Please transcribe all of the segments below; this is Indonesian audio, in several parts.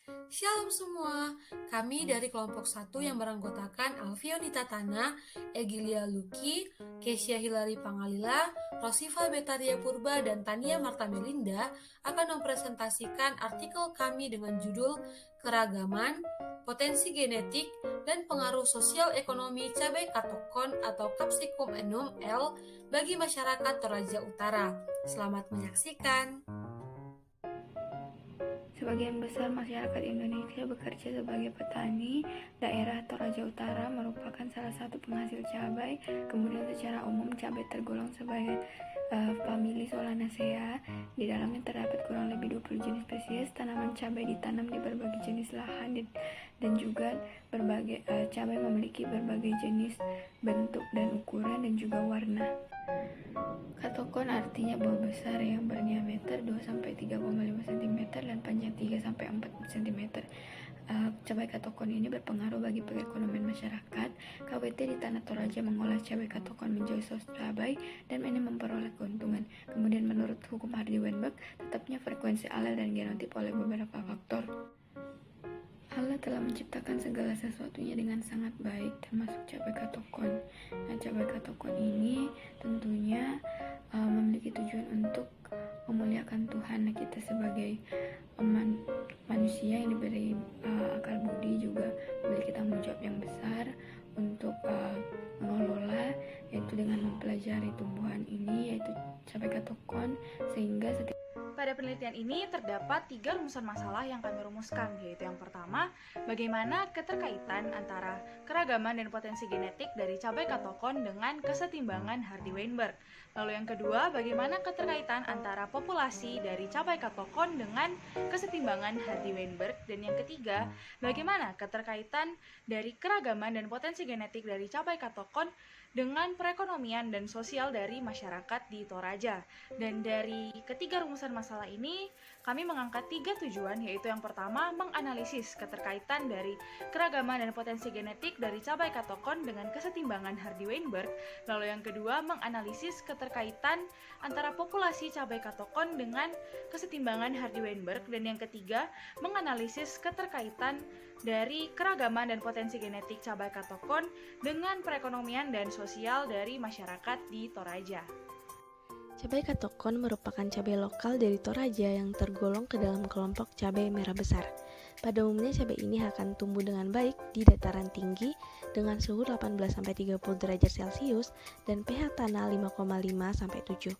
Shalom semua, kami dari kelompok 1 yang beranggotakan Alfionita Tana, Egilia Luki, Kesia Hilary Pangalila, Rosifa Betaria Purba, dan Tania Marta Melinda akan mempresentasikan artikel kami dengan judul Keragaman, Potensi Genetik, dan Pengaruh Sosial Ekonomi Cabai Katokon atau Capsicum Annum L bagi masyarakat Toraja Utara. Selamat menyaksikan. Sebagian besar masyarakat Indonesia bekerja sebagai petani. Daerah Toraja Utara merupakan salah satu penghasil cabai. Kemudian secara umum cabai tergolong sebagai famili Solanaceae. Di dalamnya terdapat kurang lebih 20 jenis spesies. Tanaman cabai ditanam di berbagai jenis lahan dan juga berbagai cabai memiliki berbagai jenis bentuk dan ukuran dan juga warna. Katokon artinya buah besar yang berdiameter 2-3,5 cm dan panjang 3-4 cm. Cabai katokon ini berpengaruh bagi perekonomian masyarakat. KWT di Tanah Toraja mengolah cabai katokon menjadi sos cabai dan ini memperoleh keuntungan. Kemudian menurut hukum Hardy-Weinberg, tetapnya frekuensi alel dan genotip oleh beberapa faktor. Allah telah menciptakan segala sesuatunya dengan sangat baik, termasuk cabai katokon. Nah, cabai katokon ini tentunya memiliki tujuan untuk memuliakan Tuhan. Nah, kita sebagai manusia yang diberi akal budi juga memiliki tanggung jawab yang besar untuk mengelola, yaitu dengan mempelajari tumbuhan ini, yaitu cabai katokon, sehingga Pada penelitian ini terdapat 3 rumusan masalah yang kami rumuskan, yaitu yang pertama, bagaimana keterkaitan antara keragaman dan potensi genetik dari cabai katokon dengan kesetimbangan Hardy-Weinberg. Lalu yang kedua, bagaimana keterkaitan antara populasi dari cabai katokon dengan kesetimbangan Hardy-Weinberg. Dan yang ketiga, bagaimana keterkaitan dari keragaman dan potensi genetik dari cabai katokon dengan perekonomian dan sosial dari masyarakat di Toraja. Dan dari ketiga rumusan masalah ini, kami mengangkat 3 tujuan, yaitu yang pertama, menganalisis keterkaitan dari keragaman dan potensi genetik dari cabai katokon dengan kesetimbangan Hardy-Weinberg. Lalu yang kedua, menganalisis keterkaitan antara populasi cabai katokon dengan kesetimbangan Hardy-Weinberg. Dan yang ketiga, menganalisis keterkaitan dari keragaman dan potensi genetik cabai katokon dengan perekonomian dan sosial dari masyarakat di Toraja. Cabai katokon merupakan cabai lokal dari Toraja yang tergolong ke dalam kelompok cabai merah besar. Pada umumnya cabai ini akan tumbuh dengan baik di dataran tinggi dengan suhu 18-30 derajat Celcius dan pH tanah 5,5-7.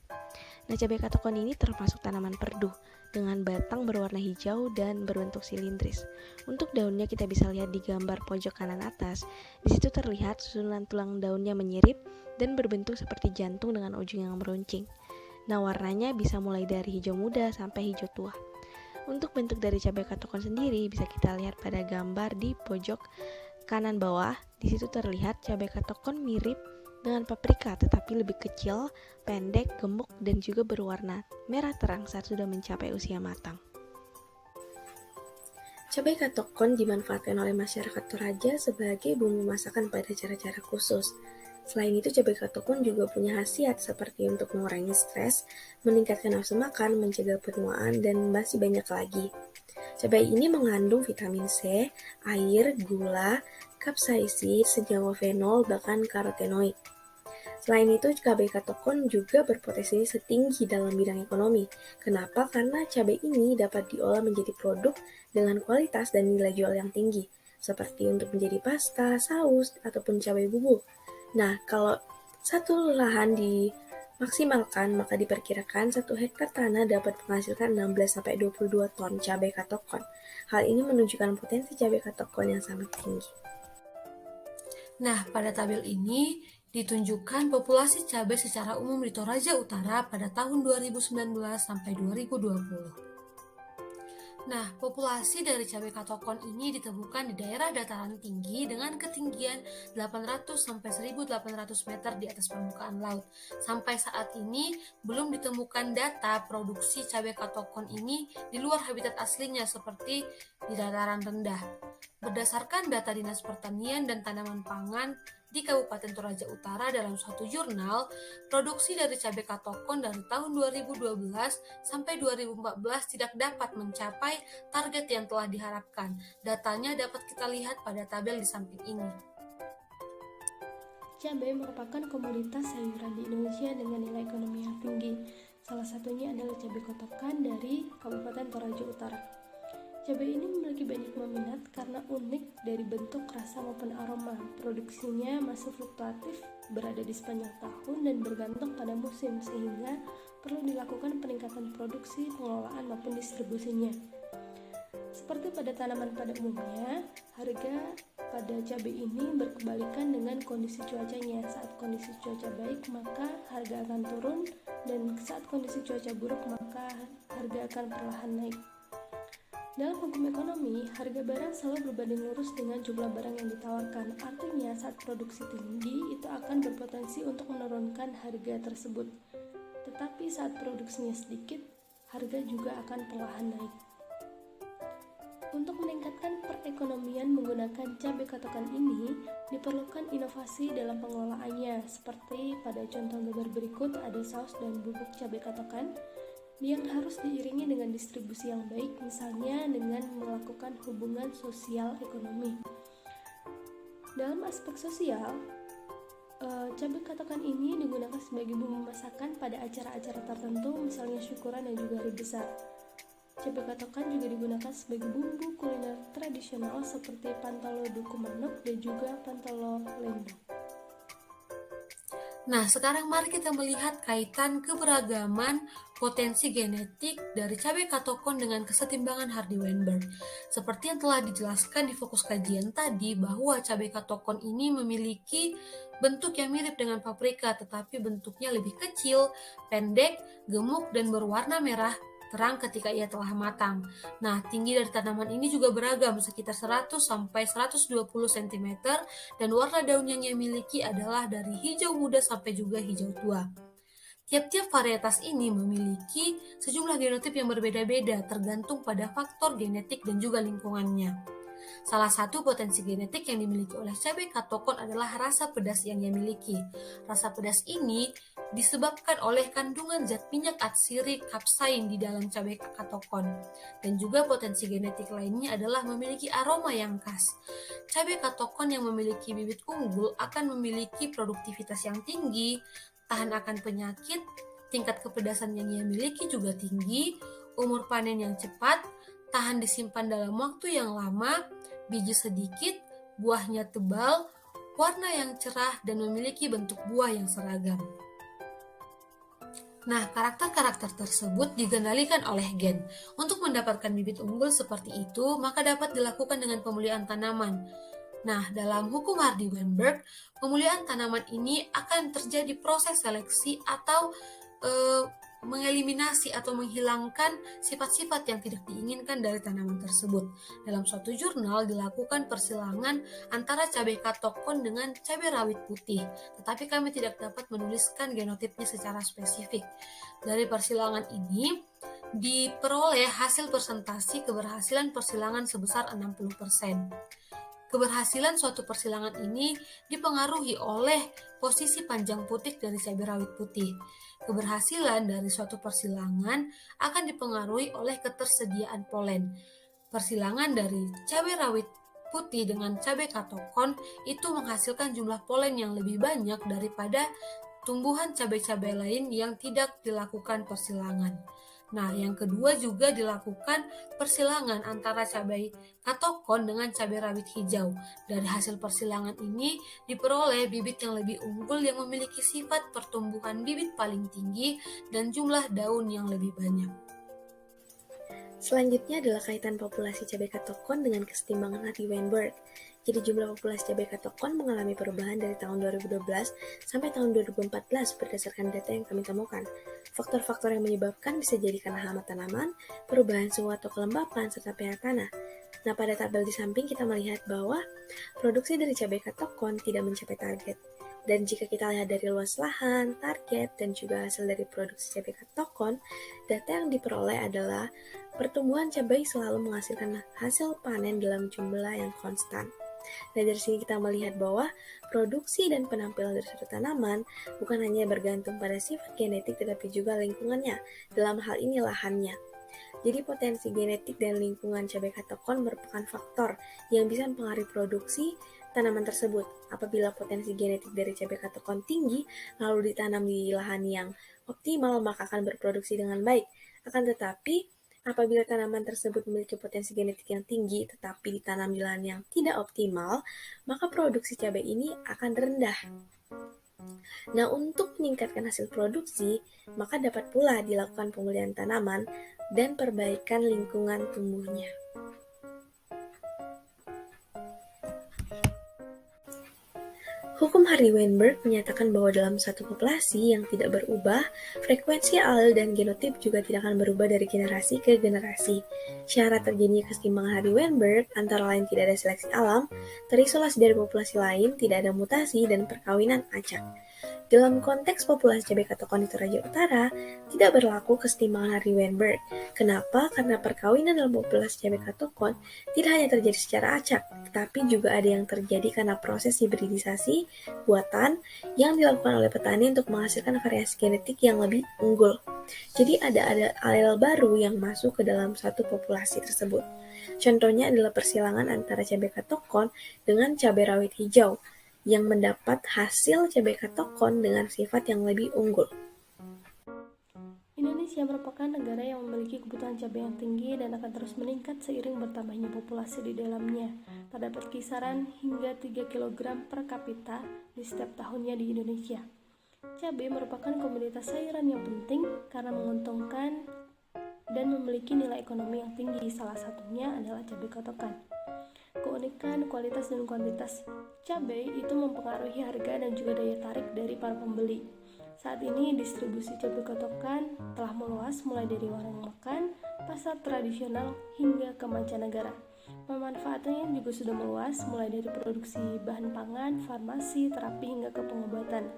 Nah, cabai katokon ini termasuk tanaman perdu dengan batang berwarna hijau dan berbentuk silindris. Untuk daunnya kita bisa lihat di gambar pojok kanan atas. Di situ terlihat susunan tulang daunnya menyirip dan berbentuk seperti jantung dengan ujung yang meruncing. Nah, warnanya bisa mulai dari hijau muda sampai hijau tua. Untuk bentuk dari cabai katokon sendiri bisa kita lihat pada gambar di pojok kanan bawah. Di situ terlihat cabai katokon mirip dengan paprika tetapi lebih kecil, pendek, gemuk, dan juga berwarna merah terang saat sudah mencapai usia matang. Cabai katokon dimanfaatkan oleh masyarakat Toraja sebagai bumbu masakan pada cara-cara khusus. Selain itu, cabai katokon juga punya khasiat seperti untuk mengurangi stres, meningkatkan nafsu makan, mencegah penuaan, dan masih banyak lagi. Cabai ini mengandung vitamin C, air, gula, kapsaisin, senyawa fenol, bahkan karotenoid. Selain itu, cabai katokon juga berpotensi tinggi dalam bidang ekonomi. Kenapa? Karena cabai ini dapat diolah menjadi produk dengan kualitas dan nilai jual yang tinggi, seperti untuk menjadi pasta, saus, ataupun cabai bubuk. Nah, kalau satu lahan dimaksimalkan, maka diperkirakan 1 hektar tanah dapat menghasilkan 16-22 ton cabai katokon. Hal ini menunjukkan potensi cabai katokon yang sangat tinggi. Nah, pada tabel ini ditunjukkan populasi cabai secara umum di Toraja Utara pada tahun 2019 sampai 2020. Nah, populasi dari cabai katokon ini ditemukan di daerah dataran tinggi dengan ketinggian 800 sampai 1.800 meter di atas permukaan laut. Sampai saat ini belum ditemukan data produksi cabai katokon ini di luar habitat aslinya seperti di dataran rendah. Berdasarkan data Dinas Pertanian dan Tanaman Pangan di Kabupaten Toraja Utara dalam suatu jurnal, produksi dari cabai katokon dari tahun 2012 sampai 2014 tidak dapat mencapai target yang telah diharapkan. Datanya dapat kita lihat pada tabel di samping ini. Cabai merupakan komoditas sayuran di Indonesia dengan nilai ekonomi yang tinggi. Salah satunya adalah cabai kotokan dari Kabupaten Toraja Utara. Cabai ini memiliki banyak peminat karena unik dari bentuk, rasa maupun aroma. Produksinya masih fluktuatif, berada di sepanjang tahun dan bergantung pada musim, sehingga perlu dilakukan peningkatan produksi, pengelolaan maupun distribusinya. Seperti pada tanaman pada umumnya, harga pada cabai ini berkebalikan dengan kondisi cuacanya. Saat kondisi cuaca baik, maka harga akan turun, dan saat kondisi cuaca buruk, maka harga akan perlahan naik. Dalam hukum ekonomi, harga barang selalu berbanding lurus dengan jumlah barang yang ditawarkan. Artinya, saat produksi tinggi, itu akan berpotensi untuk menurunkan harga tersebut. Tetapi saat produksinya sedikit, harga juga akan perlahan naik. Untuk meningkatkan perekonomian menggunakan cabai katokan ini, diperlukan inovasi dalam pengelolaannya. Seperti pada contoh gambar berikut, ada saus dan bubuk cabai katokan yang harus diiringi dengan distribusi yang baik, misalnya dengan melakukan hubungan sosial ekonomi. Dalam aspek sosial, cabai katokan ini digunakan sebagai bumbu masakan pada acara-acara tertentu, misalnya syukuran dan juga hari besar. Cabai katokan juga digunakan sebagai bumbu kuliner tradisional seperti pantalo duku manuk dan juga pantalo lembong. Nah, sekarang mari kita melihat kaitan keberagaman potensi genetik dari cabai katokon dengan kesetimbangan Hardy-Weinberg. Seperti yang telah dijelaskan di fokus kajian tadi, bahwa cabai katokon ini memiliki bentuk yang mirip dengan paprika, tetapi bentuknya lebih kecil, pendek, gemuk, dan berwarna merah terang ketika ia telah matang. Nah, tinggi dari tanaman ini juga beragam, sekitar 100 sampai 120 cm, dan warna daun yang ia miliki adalah dari hijau muda sampai juga hijau tua. Tiap-tiap varietas ini memiliki sejumlah genotip yang berbeda-beda, tergantung pada faktor genetik dan juga lingkungannya. Salah satu potensi genetik yang dimiliki oleh cabai katokon adalah rasa pedas yang ia miliki. Rasa pedas ini disebabkan oleh kandungan zat minyak atsiri kapsain di dalam cabai katokon. Dan juga potensi genetik lainnya adalah memiliki aroma yang khas. Cabai katokon yang memiliki bibit unggul akan memiliki produktivitas yang tinggi, tahan akan penyakit, tingkat kepedasan yang ia miliki juga tinggi, umur panen yang cepat, tahan disimpan dalam waktu yang lama, biji sedikit, buahnya tebal, warna yang cerah, dan memiliki bentuk buah yang seragam. Nah, karakter-karakter tersebut dikendalikan oleh gen. Untuk mendapatkan bibit unggul seperti itu, maka dapat dilakukan dengan pemulihan tanaman. Nah, dalam hukum Hardy-Weinberg, pemulihan tanaman ini akan terjadi proses seleksi atau mengeliminasi atau menghilangkan sifat-sifat yang tidak diinginkan dari tanaman tersebut. Dalam suatu jurnal dilakukan persilangan antara cabai katokon dengan cabai rawit putih, tetapi kami tidak dapat menuliskan genotipnya secara spesifik. Dari persilangan ini diperoleh hasil persentase keberhasilan persilangan sebesar 60%. Keberhasilan suatu persilangan ini dipengaruhi oleh posisi panjang putik dari cabai rawit putih. Keberhasilan dari suatu persilangan akan dipengaruhi oleh ketersediaan polen. Persilangan dari cabai rawit putih dengan cabai katokon itu menghasilkan jumlah polen yang lebih banyak daripada tumbuhan cabai-cabai lain yang tidak dilakukan persilangan. Nah, yang kedua juga dilakukan persilangan antara cabai katokon dengan cabai rawit hijau. Dari hasil persilangan ini diperoleh bibit yang lebih unggul yang memiliki sifat pertumbuhan bibit paling tinggi dan jumlah daun yang lebih banyak. Selanjutnya adalah kaitan populasi cabai katokon dengan kesetimbangan Hardy-Weinberg. Jadi jumlah populasi cabai katokon mengalami perubahan dari tahun 2012 sampai tahun 2014 berdasarkan data yang kami temukan. Faktor-faktor yang menyebabkan bisa jadi karena hama tanaman, perubahan suhu atau kelembapan, serta pH tanah. Nah, pada tabel di samping kita melihat bahwa produksi dari cabai katokon tidak mencapai target. Dan jika kita lihat dari luas lahan, target, dan juga hasil dari produksi cabai katokon, data yang diperoleh adalah pertumbuhan cabai selalu menghasilkan hasil panen dalam jumlah yang konstan. Nah, dari sini kita melihat bahwa produksi dan penampilan dari suatu tanaman bukan hanya bergantung pada sifat genetik tetapi juga lingkungannya, dalam hal ini lahannya. Jadi potensi genetik dan lingkungan cabai katokon merupakan faktor yang bisa mempengaruhi produksi tanaman tersebut. Apabila potensi genetik dari cabai katokon tinggi, lalu ditanam di lahan yang optimal, maka akan berproduksi dengan baik. Akan tetapi, apabila tanaman tersebut memiliki potensi genetik yang tinggi tetapi ditanam di lahan yang tidak optimal, maka produksi cabai ini akan rendah. Nah, untuk meningkatkan hasil produksi, maka dapat pula dilakukan pemulihan tanaman dan perbaikan lingkungan tumbuhnya. Hukum Hardy-Weinberg menyatakan bahwa dalam satu populasi yang tidak berubah, frekuensi alel dan genotip juga tidak akan berubah dari generasi ke generasi. Syarat terjadinya keseimbangan Hardy-Weinberg antara lain tidak ada seleksi alam, terisolasi dari populasi lain, tidak ada mutasi, dan perkawinan acak. Dalam konteks populasi cabai katokon di Toraja Utara, tidak berlaku kesetimbangan Hardy-Weinberg. Kenapa? Karena perkawinan dalam populasi cabai katokon tidak hanya terjadi secara acak, tetapi juga ada yang terjadi karena proses hibridisasi buatan yang dilakukan oleh petani untuk menghasilkan variasi genetik yang lebih unggul. Jadi ada alel baru yang masuk ke dalam satu populasi tersebut. Contohnya adalah persilangan antara cabai katokon dengan cabai rawit hijau, yang mendapat hasil cabai katokon dengan sifat yang lebih unggul. Indonesia merupakan negara yang memiliki kebutuhan cabai yang tinggi dan akan terus meningkat seiring bertambahnya populasi di dalamnya. Terdapat kisaran hingga 3 kg per kapita di setiap tahunnya di Indonesia. Cabai merupakan komoditas sayuran yang penting karena menguntungkan dan memiliki nilai ekonomi yang tinggi. Salah satunya adalah cabai kotokan. Keunikan, kualitas, dan kuantitas cabai itu mempengaruhi harga dan juga daya tarik dari para pembeli. Saat ini distribusi cabai kotokan telah meluas mulai dari warung makan, pasar tradisional, hingga ke mancanegara. Pemanfaatannya juga sudah meluas mulai dari produksi bahan pangan, farmasi, terapi, hingga ke pengobatan.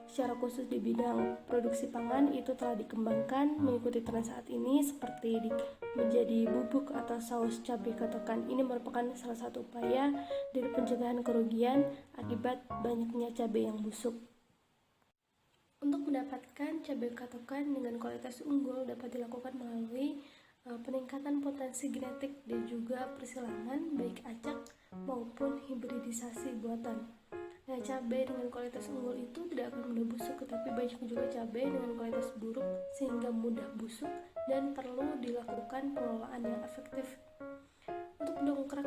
Secara khusus di bidang produksi pangan itu telah dikembangkan mengikuti tren saat ini seperti menjadi bubuk atau saus cabai kotokan. Ini merupakan salah satu upaya dari pencegahan kerugian akibat banyaknya cabai yang busuk. Untuk mendapatkan cabai kotokan dengan kualitas unggul dapat dilakukan melalui peningkatan potensi genetik dan juga persilangan baik acak maupun hibridisasi buatan. Nah, cabai dengan kualitas unggul itu tidak akan mudah busuk, tetapi banyak juga cabai dengan kualitas buruk sehingga mudah busuk dan perlu dilakukan pengelolaan yang efektif. Untuk mendongkrak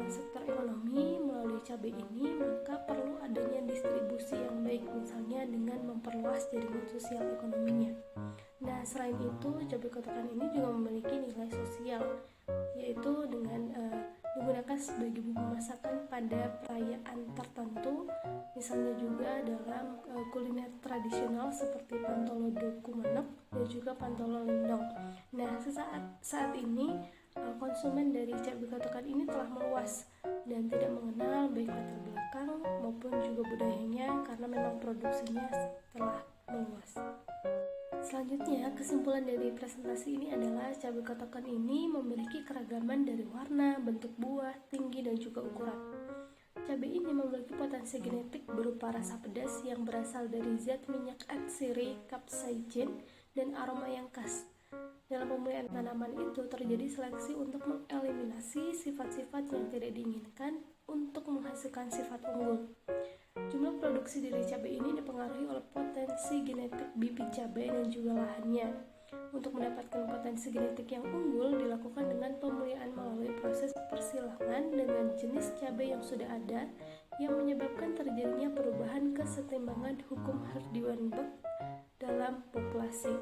sektor ekonomi melalui cabai ini, maka perlu adanya distribusi yang baik, misalnya dengan memperluas jaringan sosial ekonominya. Nah, selain itu, cabai kotokan ini juga memiliki nilai sosial, yaitu dengan digunakan sebagai bumbu masakan pada perayaan tertentu, misalnya juga dalam kuliner tradisional seperti pantolo dokumenep dan juga pantolo lindong. Nah, saat ini konsumen dari cabai kotokan ini telah meluas dan tidak mengenal baik latar belakang maupun juga budayanya karena memang produksinya telah meluas. Selanjutnya, kesimpulan dari presentasi ini adalah cabai kotokan ini memiliki keragaman dari warna, bentuk buah, tinggi, dan juga ukuran. Cabai ini memiliki potensi genetik berupa rasa pedas yang berasal dari zat minyak atsiri, capsaicin, dan aroma yang khas. Dalam pemulihan tanaman itu terjadi seleksi untuk mengeliminasi sifat-sifat yang tidak diinginkan untuk menghasilkan sifat unggul. Jumlah produksi dari cabai ini dipengaruhi oleh potensi genetik bibit cabai dan juga lahannya. Untuk mendapatkan potensi genetik yang unggul dilakukan dengan pemulihan melalui proses persilangan dengan jenis cabai yang sudah ada yang menyebabkan terjadinya perubahan kesetimbangan hukum Hardy-Weinberg dalam populasi.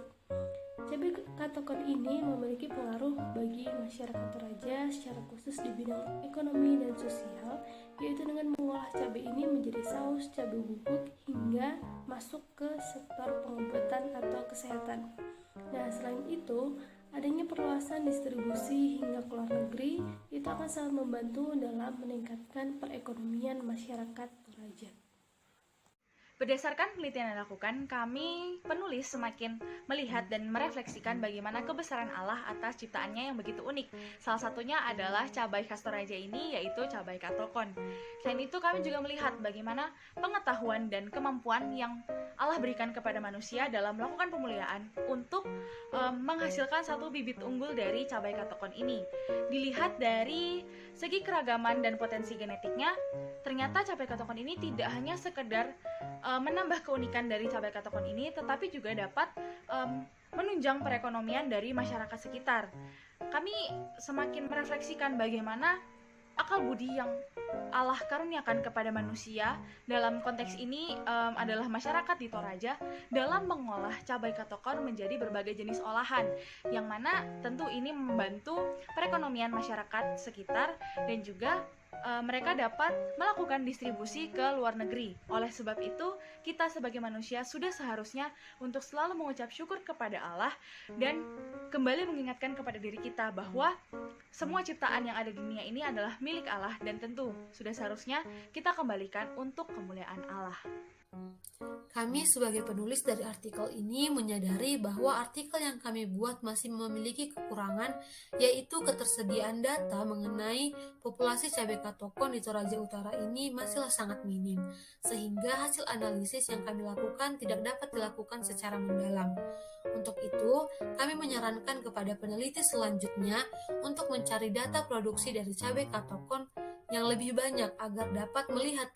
Cabai katokon ini memiliki pengaruh bagi masyarakat Toraja secara khusus di bidang ekonomi dan sosial, yaitu dengan mengolah cabai ini menjadi saus, cabai bubuk, hingga masuk ke sektor pengobatan atau kesehatan. Nah, selain itu, adanya perluasan distribusi hingga ke luar negeri itu akan sangat membantu dalam meningkatkan perekonomian masyarakat Toraja. Berdasarkan penelitian yang dilakukan, kami penulis semakin melihat dan merefleksikan bagaimana kebesaran Allah atas ciptaannya yang begitu unik. Salah satunya adalah cabai khas Toraja ini, yaitu cabai katokon. Selain itu, kami juga melihat bagaimana pengetahuan dan kemampuan yang Allah berikan kepada manusia dalam melakukan pemuliaan untuk menghasilkan satu bibit unggul dari cabai katokon ini. Dilihat dari segi keragaman dan potensi genetiknya, ternyata cabai katokon ini tidak hanya sekedar menambah keunikan dari cabai katokon ini, tetapi juga dapat menunjang perekonomian dari masyarakat sekitar. Kami semakin merefleksikan bagaimana akal budi yang Allah karuniakan kepada manusia, dalam konteks ini adalah masyarakat di Toraja, dalam mengolah cabai katokon menjadi berbagai jenis olahan, yang mana tentu ini membantu perekonomian masyarakat sekitar dan juga mereka dapat melakukan distribusi ke luar negeri. Oleh sebab itu, kita sebagai manusia sudah seharusnya untuk selalu mengucap syukur kepada Allah dan kembali mengingatkan kepada diri kita bahwa semua ciptaan yang ada di dunia ini adalah milik Allah dan tentu sudah seharusnya kita kembalikan untuk kemuliaan Allah. Kami sebagai penulis dari artikel ini menyadari bahwa artikel yang kami buat masih memiliki kekurangan, yaitu ketersediaan data mengenai populasi cabai katokon di Toraja Utara ini masihlah sangat minim, sehingga hasil analisis yang kami lakukan tidak dapat dilakukan secara mendalam. Untuk itu, kami menyarankan kepada peneliti selanjutnya untuk mencari data produksi dari cabai katokon yang lebih banyak agar dapat melihat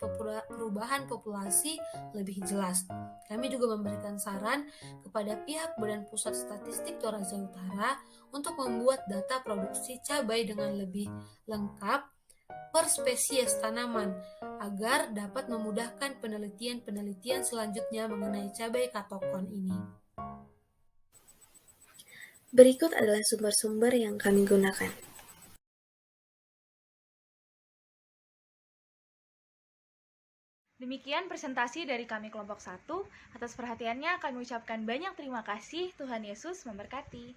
perubahan populasi lebih jelas. Kami juga memberikan saran kepada pihak Badan Pusat Statistik Toraja Utara untuk membuat data produksi cabai dengan lebih lengkap per spesies tanaman agar dapat memudahkan penelitian-penelitian selanjutnya mengenai cabai katokon ini. Berikut adalah sumber-sumber yang kami gunakan. Demikian presentasi dari kami kelompok 1. Atas perhatiannya kami ucapkan banyak terima kasih. Tuhan Yesus memberkati.